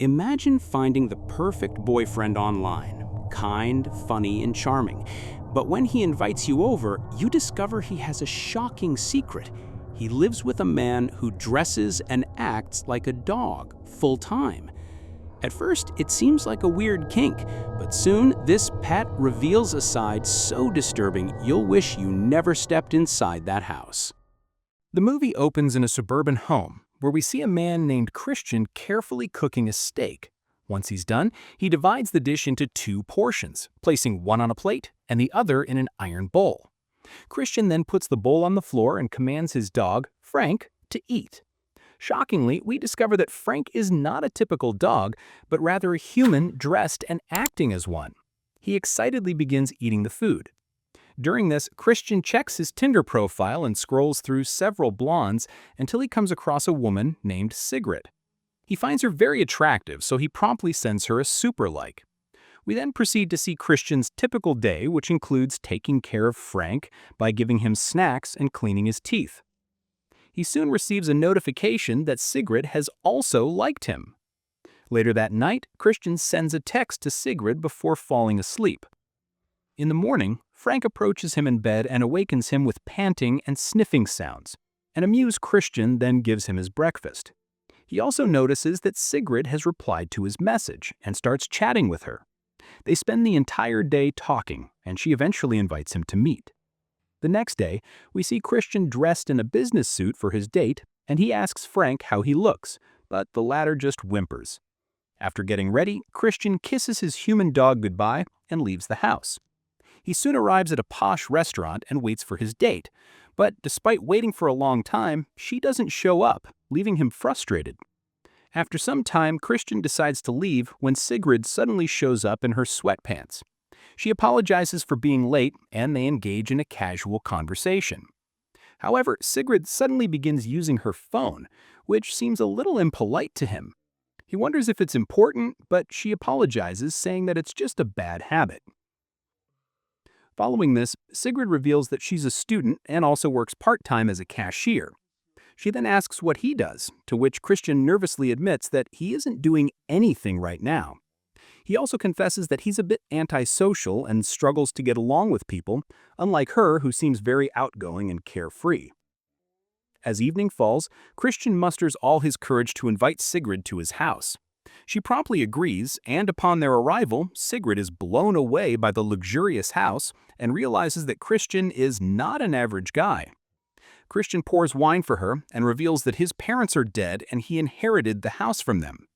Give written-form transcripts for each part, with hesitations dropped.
Imagine finding the perfect boyfriend online, kind, funny, and charming. But when he invites you over, you discover he has a shocking secret. He lives with a man who dresses and acts like a dog full-time. At first, it seems like a weird kink, but soon this pet reveals a side so disturbing you'll wish you never stepped inside that house. The movie opens in a suburban home where we see a man named Christian carefully cooking a steak. Once he's done, he divides the dish into two portions, placing one on a plate and the other in an iron bowl. Christian then puts the bowl on the floor and commands his dog, Frank, to eat. Shockingly, we discover that Frank is not a typical dog, but rather a human dressed and acting as one. He excitedly begins eating the food. During this, Christian checks his Tinder profile and scrolls through several blondes until he comes across a woman named Sigrid. He finds her very attractive, so he promptly sends her a super like. We then proceed to see Christian's typical day, which includes taking care of Frank by giving him snacks and cleaning his teeth. He soon receives a notification that Sigrid has also liked him. Later that night, Christian sends a text to Sigrid before falling asleep. In the morning, Frank approaches him in bed and awakens him with panting and sniffing sounds. An amused Christian then gives him his breakfast. He also notices that Sigrid has replied to his message and starts chatting with her. They spend the entire day talking, and she eventually invites him to meet. The next day, we see Christian dressed in a business suit for his date, and he asks Frank how he looks, but the latter just whimpers. After getting ready, Christian kisses his human dog goodbye and leaves the house. He soon arrives at a posh restaurant and waits for his date, but despite waiting for a long time, she doesn't show up, leaving him frustrated. After some time, Christian decides to leave when Sigrid suddenly shows up in her sweatpants. She apologizes for being late, and they engage in a casual conversation. However, Sigrid suddenly begins using her phone, which seems a little impolite to him. He wonders if it's important, but she apologizes, saying that it's just a bad habit. Following this, Sigrid reveals that she's a student and also works part-time as a cashier. She then asks what he does, to which Christian nervously admits that he isn't doing anything right now. He also confesses that he's a bit antisocial and struggles to get along with people, unlike her, who seems very outgoing and carefree. As evening falls, Christian musters all his courage to invite Sigrid to his house. She promptly agrees, and upon their arrival, Sigrid is blown away by the luxurious house and realizes that Christian is not an average guy. Christian pours wine for her and reveals that his parents are dead and he inherited the house from them.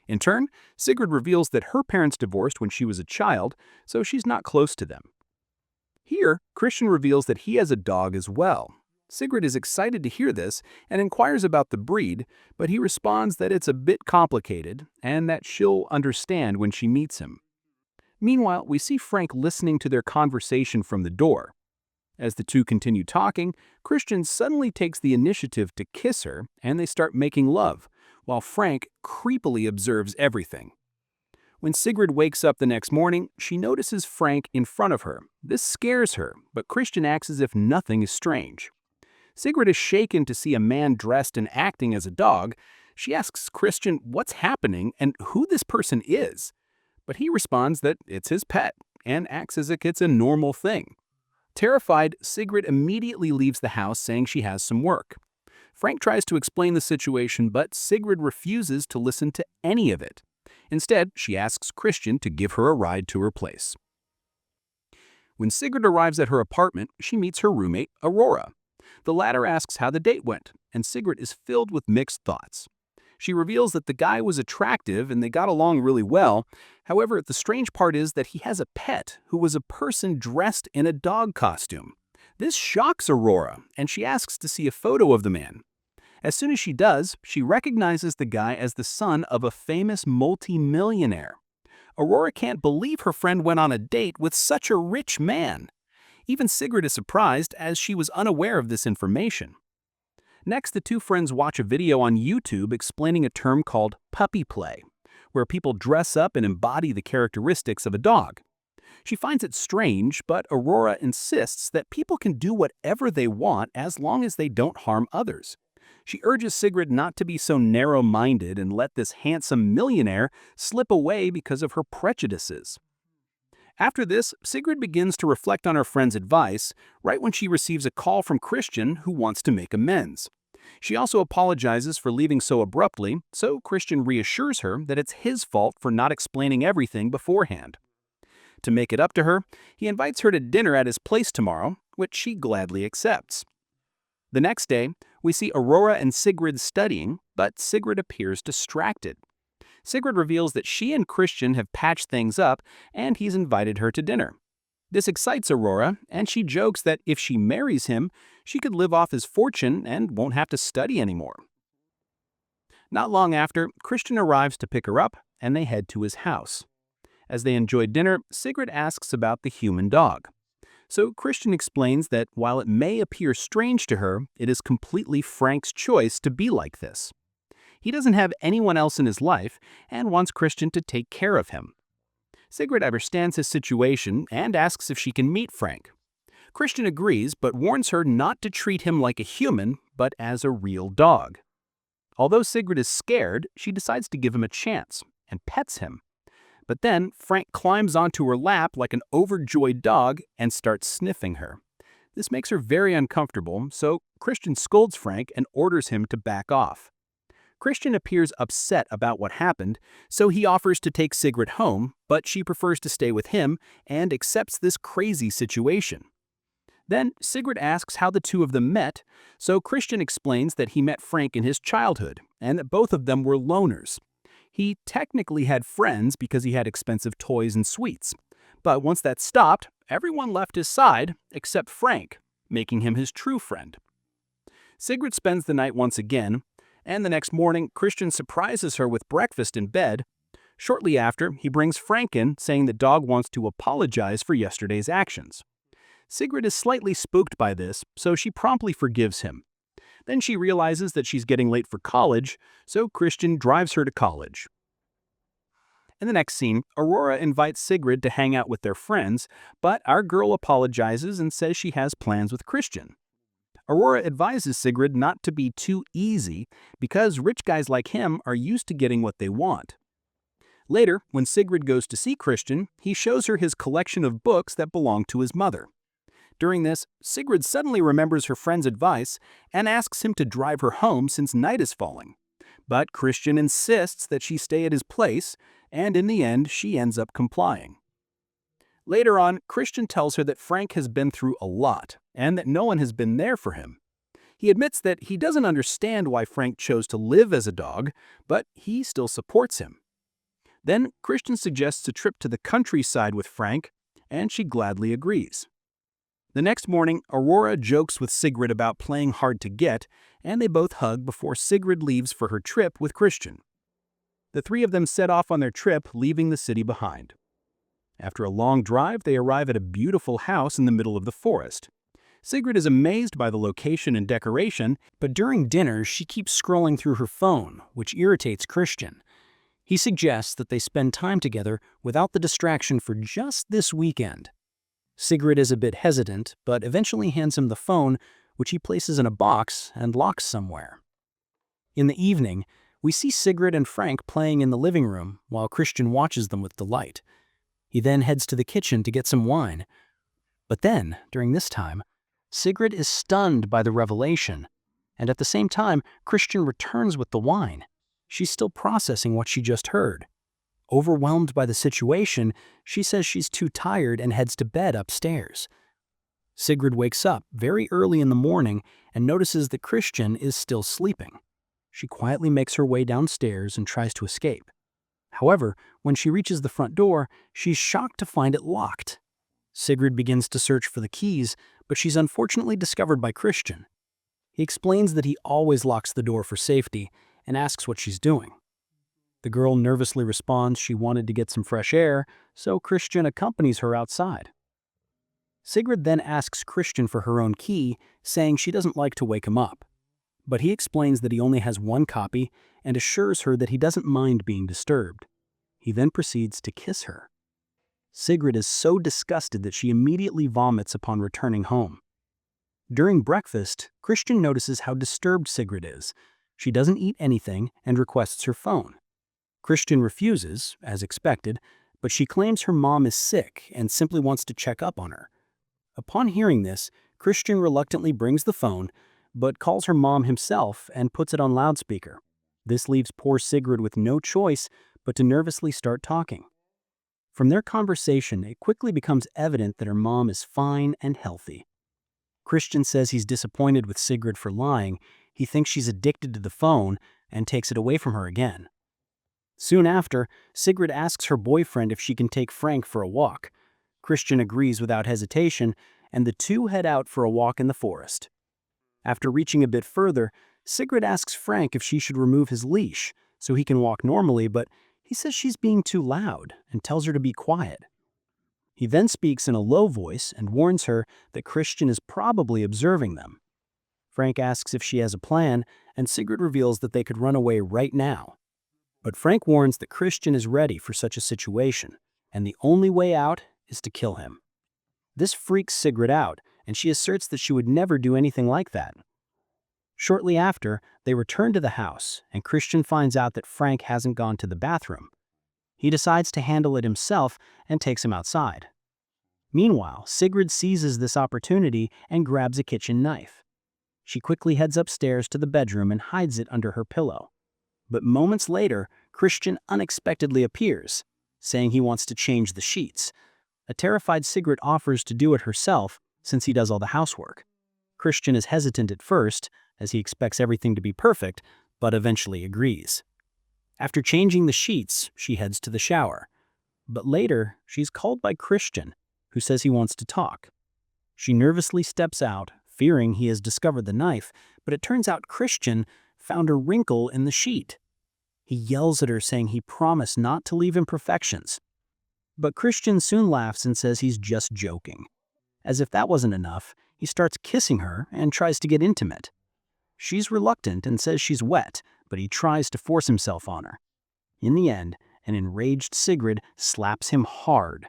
In turn, Sigrid reveals that her parents divorced when she was a child, so she's not close to them. Here, Christian reveals that he has a dog as well. Sigrid is excited to hear this and inquires about the breed, but he responds that it's a bit complicated and that she'll understand when she meets him. Meanwhile, we see Frank listening to their conversation from the door. As the two continue talking, Christian suddenly takes the initiative to kiss her, and they start making love, while Frank creepily observes everything. When Sigrid wakes up the next morning, she notices Frank in front of her. This scares her, but Christian acts as if nothing is strange. Sigrid is shaken to see a man dressed and acting as a dog. She asks Christian what's happening and who this person is, but he responds that it's his pet and acts as if it's a normal thing. Terrified, Sigrid immediately leaves the house saying she has some work. Frank tries to explain the situation, but Sigrid refuses to listen to any of it. Instead, she asks Christian to give her a ride to her place. When Sigrid arrives at her apartment, she meets her roommate, Aurora. The latter asks how the date went, and Sigrid is filled with mixed thoughts. She reveals that the guy was attractive and they got along really well. However, the strange part is that he has a pet who was a person dressed in a dog costume. This shocks Aurora, and she asks to see a photo of the man. As soon as she does, she recognizes the guy as the son of a famous multi-millionaire. Aurora can't believe her friend went on a date with such a rich man. Even Sigrid is surprised, as she was unaware of this information. Next, the two friends watch a video on YouTube explaining a term called puppy play, where people dress up and embody the characteristics of a dog. She finds it strange, but Aurora insists that people can do whatever they want as long as they don't harm others. She urges Sigrid not to be so narrow-minded and let this handsome millionaire slip away because of her prejudices. After this, Sigrid begins to reflect on her friend's advice right when she receives a call from Christian who wants to make amends. She also apologizes for leaving so abruptly, so Christian reassures her that it's his fault for not explaining everything beforehand. To make it up to her, he invites her to dinner at his place tomorrow, which she gladly accepts. The next day, we see Aurora and Sigrid studying, but Sigrid appears distracted. Sigrid reveals that she and Christian have patched things up and he's invited her to dinner. This excites Aurora, and she jokes that if she marries him, she could live off his fortune and won't have to study anymore. Not long after, Christian arrives to pick her up, and they head to his house. As they enjoy dinner, Sigrid asks about the human dog. So Christian explains that while it may appear strange to her, it is completely Frank's choice to be like this. He doesn't have anyone else in his life and wants Christian to take care of him. Sigrid understands his situation and asks if she can meet Frank. Christian agrees but warns her not to treat him like a human, but as a real dog. Although Sigrid is scared, she decides to give him a chance and pets him. But then Frank climbs onto her lap like an overjoyed dog and starts sniffing her. This makes her very uncomfortable, so Christian scolds Frank and orders him to back off. Christian appears upset about what happened, so he offers to take Sigrid home, but she prefers to stay with him and accepts this crazy situation. Then Sigrid asks how the two of them met, so Christian explains that he met Frank in his childhood and that both of them were loners. He technically had friends because he had expensive toys and sweets, but once that stopped, everyone left his side except Frank, making him his true friend. Sigrid spends the night once again, and the next morning, Christian surprises her with breakfast in bed. Shortly after, he brings Frank in, saying the dog wants to apologize for yesterday's actions. Sigrid is slightly spooked by this, so she promptly forgives him. Then she realizes that she's getting late for college, so Christian drives her to college. In the next scene, Aurora invites Sigrid to hang out with their friends, but our girl apologizes and says she has plans with Christian. Aurora advises Sigrid not to be too easy because rich guys like him are used to getting what they want. Later, when Sigrid goes to see Christian, he shows her his collection of books that belong to his mother. During this, Sigrid suddenly remembers her friend's advice and asks him to drive her home since night is falling. But Christian insists that she stay at his place, and in the end, she ends up complying. Later on, Christian tells her that Frank has been through a lot, and that no one has been there for him. He admits that he doesn't understand why Frank chose to live as a dog, but he still supports him. Then Christian suggests a trip to the countryside with Frank, and she gladly agrees. The next morning, Aurora jokes with Sigrid about playing hard to get, and they both hug before Sigrid leaves for her trip with Christian. The three of them set off on their trip, leaving the city behind. After a long drive, they arrive at a beautiful house in the middle of the forest. Sigrid is amazed by the location and decoration, but during dinner she keeps scrolling through her phone, which irritates Christian. He suggests that they spend time together without the distraction for just this weekend. Sigrid is a bit hesitant, but eventually hands him the phone, which he places in a box and locks somewhere. In the evening, we see Sigrid and Frank playing in the living room while Christian watches them with delight. He then heads to the kitchen to get some wine. But then, during this time, Sigrid is stunned by the revelation, and at the same time, Christian returns with the wine. She's still processing what she just heard. Overwhelmed by the situation, she says she's too tired and heads to bed upstairs. Sigrid wakes up very early in the morning and notices that Christian is still sleeping. She quietly makes her way downstairs and tries to escape. However, when she reaches the front door, she's shocked to find it locked. Sigrid begins to search for the keys, but she's unfortunately discovered by Christian. He explains that he always locks the door for safety and asks what she's doing. The girl nervously responds she wanted to get some fresh air, so Christian accompanies her outside. Sigrid then asks Christian for her own key, saying she doesn't like to wake him up. But he explains that he only has one copy and assures her that he doesn't mind being disturbed. He then proceeds to kiss her. Sigrid is so disgusted that she immediately vomits upon returning home. During breakfast, Christian notices how disturbed Sigrid is. She doesn't eat anything and requests her phone. Christian refuses, as expected, but she claims her mom is sick and simply wants to check up on her. Upon hearing this, Christian reluctantly brings the phone, but calls her mom himself and puts it on loudspeaker. This leaves poor Sigrid with no choice but to nervously start talking. From their conversation, it quickly becomes evident that her mom is fine and healthy. Christian says he's disappointed with Sigrid for lying. He thinks she's addicted to the phone and takes it away from her again. Soon after, Sigrid asks her boyfriend if she can take Frank for a walk. Christian agrees without hesitation, and the two head out for a walk in the forest. After reaching a bit further, Sigrid asks Frank if she should remove his leash so he can walk normally, but he says she's being too loud and tells her to be quiet. He then speaks in a low voice and warns her that Christian is probably observing them. Frank asks if she has a plan, and Sigrid reveals that they could run away right now. But Frank warns that Christian is ready for such a situation, and the only way out is to kill him. This freaks Sigrid out, and she asserts that she would never do anything like that. Shortly after, they return to the house, and Christian finds out that Frank hasn't gone to the bathroom. He decides to handle it himself and takes him outside. Meanwhile, Sigrid seizes this opportunity and grabs a kitchen knife. She quickly heads upstairs to the bedroom and hides it under her pillow. But moments later, Christian unexpectedly appears, saying he wants to change the sheets. A terrified Sigrid offers to do it herself since he does all the housework. Christian is hesitant at first, as he expects everything to be perfect, but eventually agrees. After changing the sheets, she heads to the shower. But later, she's called by Christian, who says he wants to talk. She nervously steps out, fearing he has discovered the knife, but it turns out Christian found a wrinkle in the sheet. He yells at her, saying he promised not to leave imperfections. But Christian soon laughs and says he's just joking. As if that wasn't enough, he starts kissing her and tries to get intimate. She's reluctant and says she's wet, but he tries to force himself on her. In the end, an enraged Sigrid slaps him hard.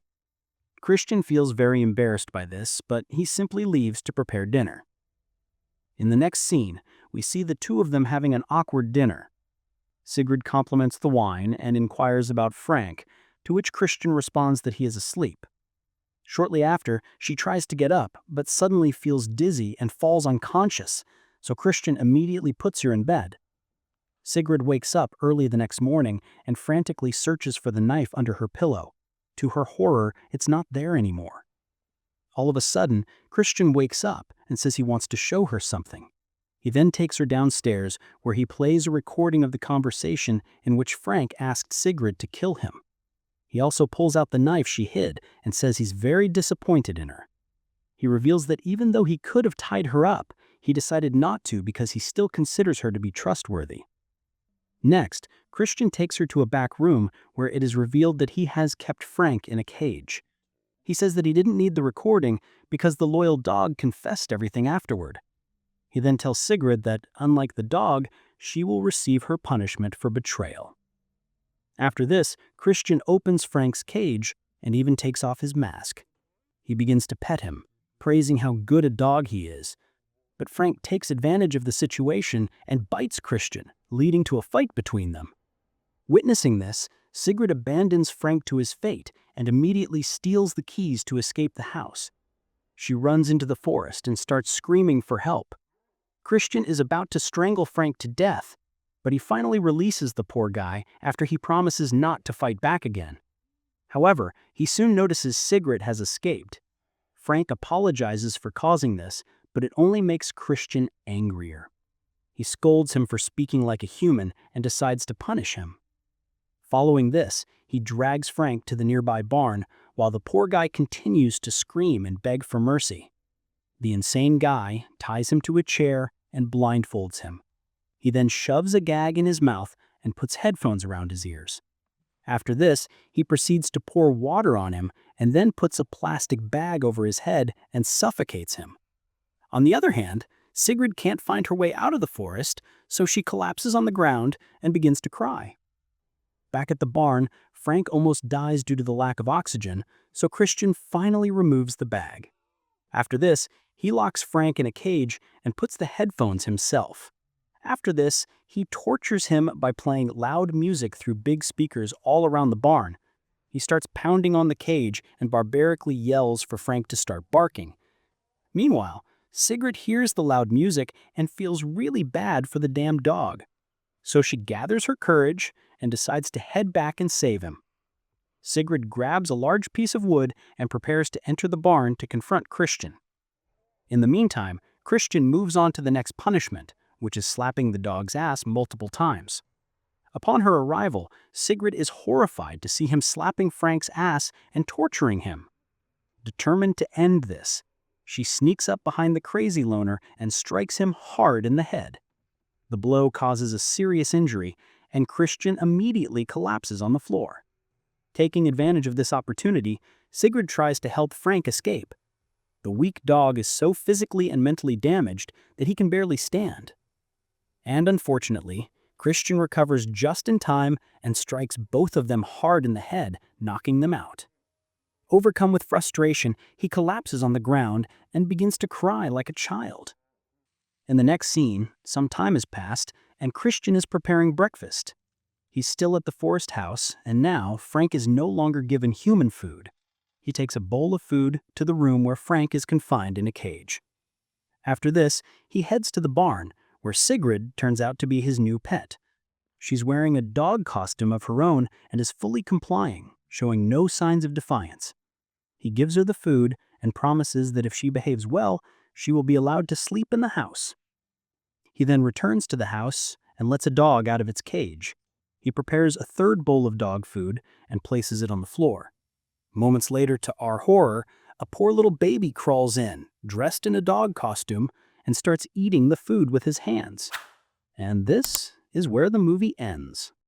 Christian feels very embarrassed by this, but he simply leaves to prepare dinner. In the next scene, we see the two of them having an awkward dinner. Sigrid compliments the wine and inquires about Frank, to which Christian responds that he is asleep. Shortly after, she tries to get up, but suddenly feels dizzy and falls unconscious, so Christian immediately puts her in bed. Sigrid wakes up early the next morning and frantically searches for the knife under her pillow. To her horror, it's not there anymore. All of a sudden, Christian wakes up and says he wants to show her something. He then takes her downstairs, where he plays a recording of the conversation in which Frank asked Sigrid to kill him. He also pulls out the knife she hid and says he's very disappointed in her. He reveals that even though he could have tied her up, he decided not to because he still considers her to be trustworthy. Next, Christian takes her to a back room where it is revealed that he has kept Frank in a cage. He says that he didn't need the recording because the loyal dog confessed everything afterward. He then tells Sigrid that, unlike the dog, she will receive her punishment for betrayal. After this, Christian opens Frank's cage and even takes off his mask. He begins to pet him, praising how good a dog he is. But Frank takes advantage of the situation and bites Christian, leading to a fight between them. Witnessing this, Sigrid abandons Frank to his fate and immediately steals the keys to escape the house. She runs into the forest and starts screaming for help. Christian is about to strangle Frank to death, but he finally releases the poor guy after he promises not to fight back again. However, he soon notices Sigrid has escaped. Frank apologizes for causing this, but it only makes Christian angrier. He scolds him for speaking like a human and decides to punish him. Following this, he drags Frank to the nearby barn while the poor guy continues to scream and beg for mercy. The insane guy ties him to a chair and blindfolds him. He then shoves a gag in his mouth and puts headphones around his ears. After this, he proceeds to pour water on him and then puts a plastic bag over his head and suffocates him. On the other hand, Sigrid can't find her way out of the forest, so she collapses on the ground and begins to cry. Back at the barn, Frank almost dies due to the lack of oxygen, so Christian finally removes the bag. After this, He locks Frank in a cage and puts the headphones himself. After this, he tortures him by playing loud music through big speakers all around the barn. He starts pounding on the cage and barbarically yells for Frank to start barking. Meanwhile, Sigrid hears the loud music and feels really bad for the damn dog. So she gathers her courage and decides to head back and save him. Sigrid grabs a large piece of wood and prepares to enter the barn to confront Christian. In the meantime, Christian moves on to the next punishment, which is slapping the dog's ass multiple times. Upon her arrival, Sigrid is horrified to see him slapping Frank's ass and torturing him. Determined to end this, she sneaks up behind the crazy loner and strikes him hard in the head. The blow causes a serious injury, and Christian immediately collapses on the floor. Taking advantage of this opportunity, Sigrid tries to help Frank escape. The weak dog is so physically and mentally damaged that he can barely stand. And unfortunately, Christian recovers just in time and strikes both of them hard in the head, knocking them out. Overcome with frustration, he collapses on the ground and begins to cry like a child. In the next scene, some time has passed, and Christian is preparing breakfast. He's still at the forest house, and now Frank is no longer given human food. He takes a bowl of food to the room where Frank is confined in a cage. After this, he heads to the barn, where Sigrid turns out to be his new pet. She's wearing a dog costume of her own and is fully complying, showing no signs of defiance. He gives her the food and promises that if she behaves well, she will be allowed to sleep in the house. He then returns to the house and lets a dog out of its cage. He prepares a third bowl of dog food and places it on the floor. Moments later, to our horror, a poor little baby crawls in, dressed in a dog costume, and starts eating the food with his hands. And this is where the movie ends.